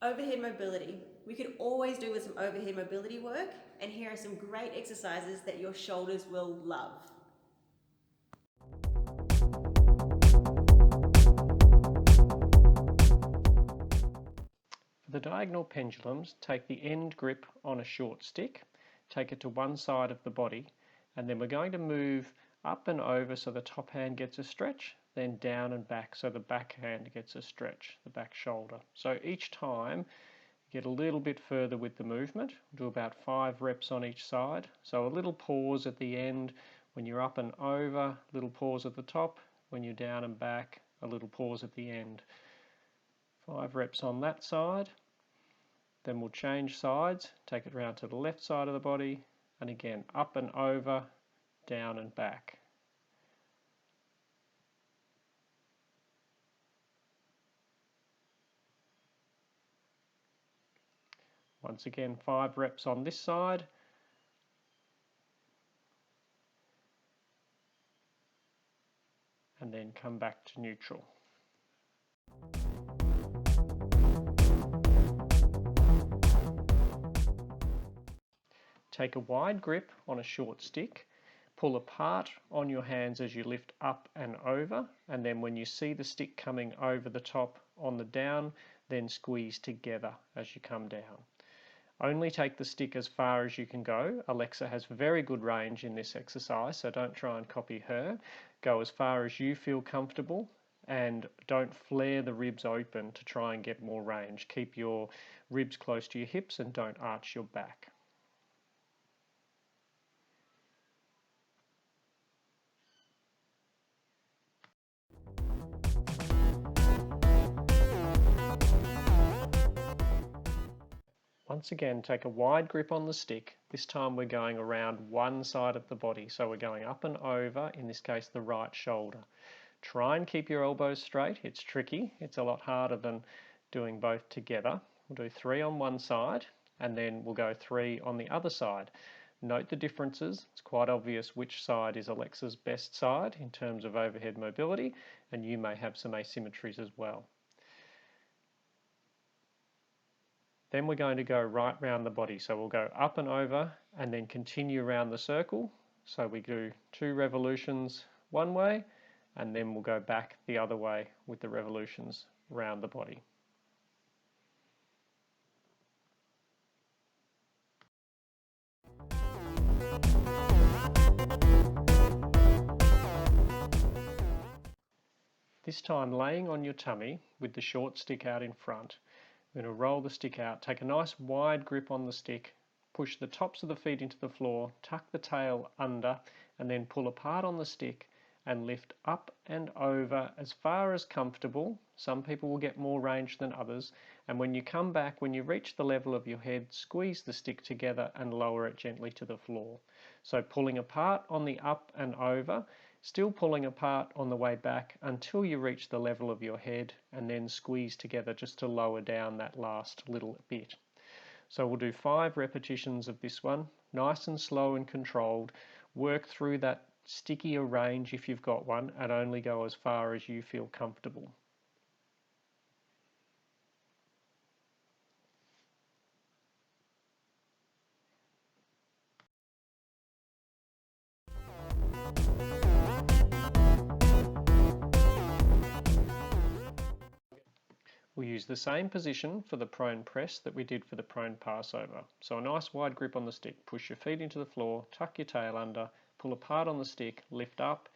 Overhead mobility. We could always do with some overhead mobility work, and here are some great exercises that your shoulders will love. For the diagonal pendulums, take the end grip on a short stick, take it to one side of the body, and then we're going to move up and over so the top hand gets a stretch, then down and back so the back hand gets a stretch, the back shoulder. So each time, get a little bit further with the movement. We'll do about 5 reps on each side. So a little pause at the end when you're up and over, a little pause at the top, when you're down and back, a little pause at the end. 5 reps on that side. Then we'll change sides, take it around to the left side of the body, and again up and over, down and back. Once again, 5 reps on this side. And then come back to neutral. Take a wide grip on a short stick, pull apart on your hands as you lift up and over, and then when you see the stick coming over the top on the down, then squeeze together as you come down. Only take the stick as far as you can go. Alexa has very good range in this exercise, so don't try and copy her. Go as far as you feel comfortable and don't flare the ribs open to try and get more range. Keep your ribs close to your hips and don't arch your back. Once again, take a wide grip on the stick. This time we're going around one side of the body, so we're going up and over, in this case the right shoulder. Try and keep your elbows straight. It's tricky. It's a lot harder than doing both together. We'll do 3 on one side and then we'll go 3 on the other side. Note the differences. It's quite obvious which side is Alexa's best side in terms of overhead mobility, and you may have some asymmetries as well. Then we're going to go right round the body. So we'll go up and over and then continue around the circle. So we do 2 revolutions one way and then we'll go back the other way with the revolutions around the body. This time laying on your tummy with the short stick out in front. We're going to roll the stick out, take a nice wide grip on the stick, push the tops of the feet into the floor, tuck the tail under, and then pull apart on the stick and lift up and over as far as comfortable. Some people will get more range than others, and when you come back, when you reach the level of your head, squeeze the stick together and lower it gently to the floor. So pulling apart on the up and over, still pulling apart on the way back until you reach the level of your head, and then squeeze together just to lower down that last little bit. So we'll do 5 repetitions of this one, nice and slow and controlled. Work through that stickier range if you've got one, and only go as far as you feel comfortable. We'll use the same position for the prone press that we did for the prone passover. So a nice wide grip on the stick, push your feet into the floor, tuck your tail under, pull apart on the stick, lift up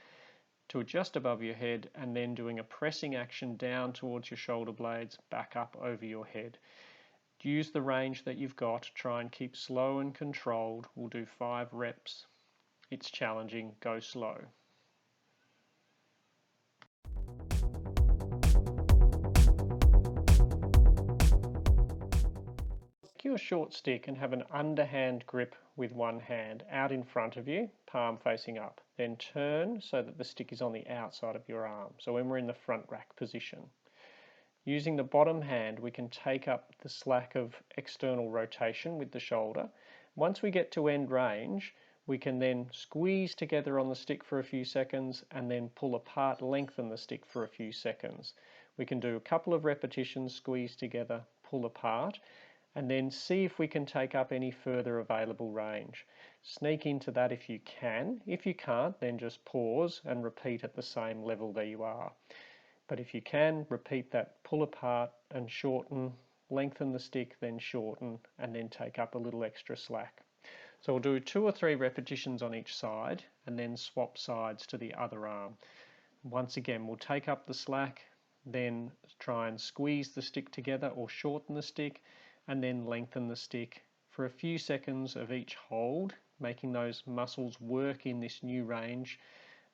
to just above your head, and then doing a pressing action down towards your shoulder blades, back up over your head. Use the range that you've got, try and keep slow and controlled. We'll do 5 reps. It's challenging, go slow. Take your short stick and have an underhand grip with one hand out in front of you, palm facing up. Then turn so that the stick is on the outside of your arm. So when we're in the front rack position. Using the bottom hand, we can take up the slack of external rotation with the shoulder. Once we get to end range, we can then squeeze together on the stick for a few seconds and then pull apart, lengthen the stick for a few seconds. We can do a couple of repetitions, squeeze together, pull apart, and then see if we can take up any further available range. Sneak into that if you can. If you can't, then just pause and repeat at the same level that you are. But if you can, repeat that pull apart and shorten, lengthen the stick, then shorten, and then take up a little extra slack. So we'll do 2 or 3 repetitions on each side and then swap sides to the other arm. Once again, we'll take up the slack, then try and squeeze the stick together or shorten the stick, and then lengthen the stick for a few seconds of each hold, making those muscles work in this new range,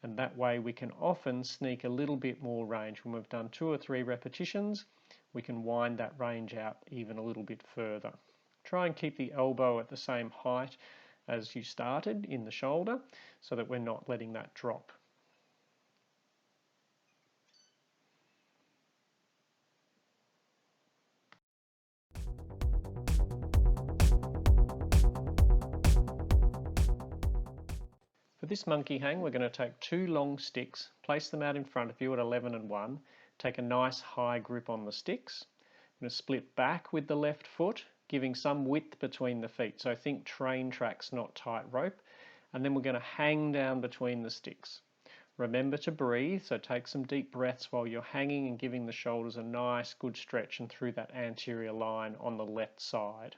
and that way we can often sneak a little bit more range. When we've done 2 or 3 repetitions, we can wind that range out even a little bit further. Try and keep the elbow at the same height as you started in the shoulder so that we're not letting that drop. For this monkey hang, we're going to take 2 long sticks, place them out in front of you at 11 and 1, take a nice high grip on the sticks. I'm going to split back with the left foot, giving some width between the feet, so think train tracks, not tight rope, and then we're going to hang down between the sticks. Remember to breathe, so take some deep breaths while you're hanging and giving the shoulders a nice good stretch and through that anterior line on the left side.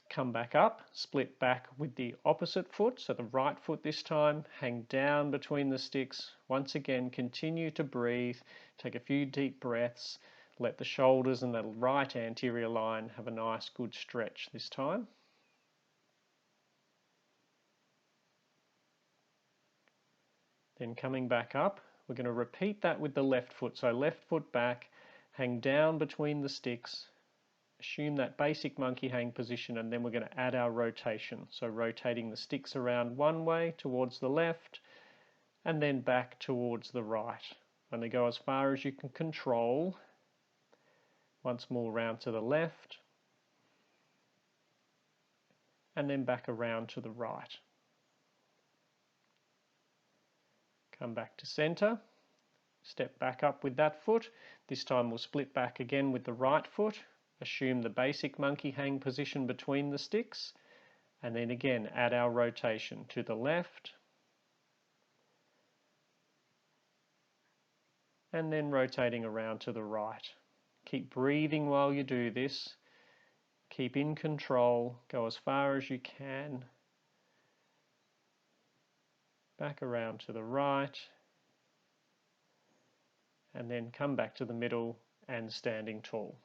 Come back up, split back with the opposite foot, so the right foot this time, hang down between the sticks. Once again, continue to breathe, take a few deep breaths, let the shoulders and the right anterior line have a nice good stretch this time. Then coming back up, we're going to repeat that with the left foot, so left foot back, hang down between the sticks, assume that basic monkey hang position, and then we're going to add our rotation. So rotating the sticks around one way towards the left and then back towards the right. Only go as far as you can control. Once more round to the left and then back around to the right. Come back to center, step back up with that foot. This time we'll split back again with the right foot. Assume the basic monkey hang position between the sticks, and then again add our rotation to the left, and then rotating around to the right. Keep breathing while you do this. Keep in control, go as far as you can. Back around to the right, and then come back to the middle and standing tall.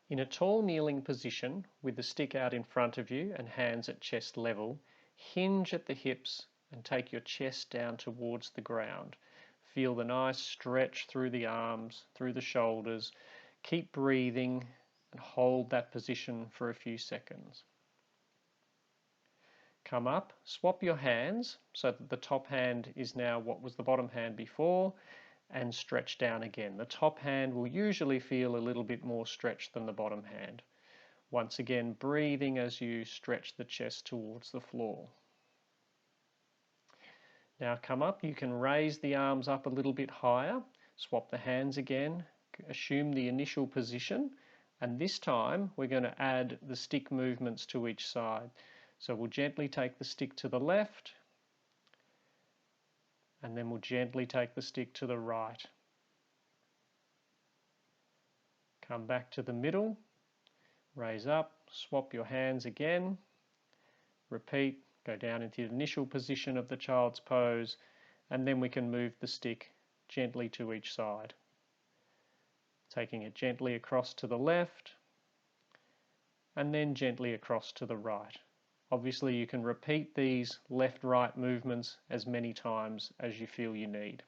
In a tall kneeling position, with the stick out in front of you and hands at chest level, hinge at the hips and take your chest down towards the ground. Feel the nice stretch through the arms, through the shoulders. Keep breathing and hold that position for a few seconds. Come up, swap your hands so that the top hand is now what was the bottom hand before, and stretch down again. The top hand will usually feel a little bit more stretched than the bottom hand. Once again, breathing as you stretch the chest towards the floor. Now come up, you can raise the arms up a little bit higher, swap the hands again, assume the initial position, and this time we're going to add the stick movements to each side. So we'll gently take the stick to the left, and then we'll gently take the stick to the right. Come back to the middle, raise up, swap your hands again, repeat, go down into the initial position of the child's pose, and then we can move the stick gently to each side. Taking it gently across to the left, and then gently across to the right. Obviously you can repeat these left-right movements as many times as you feel you need.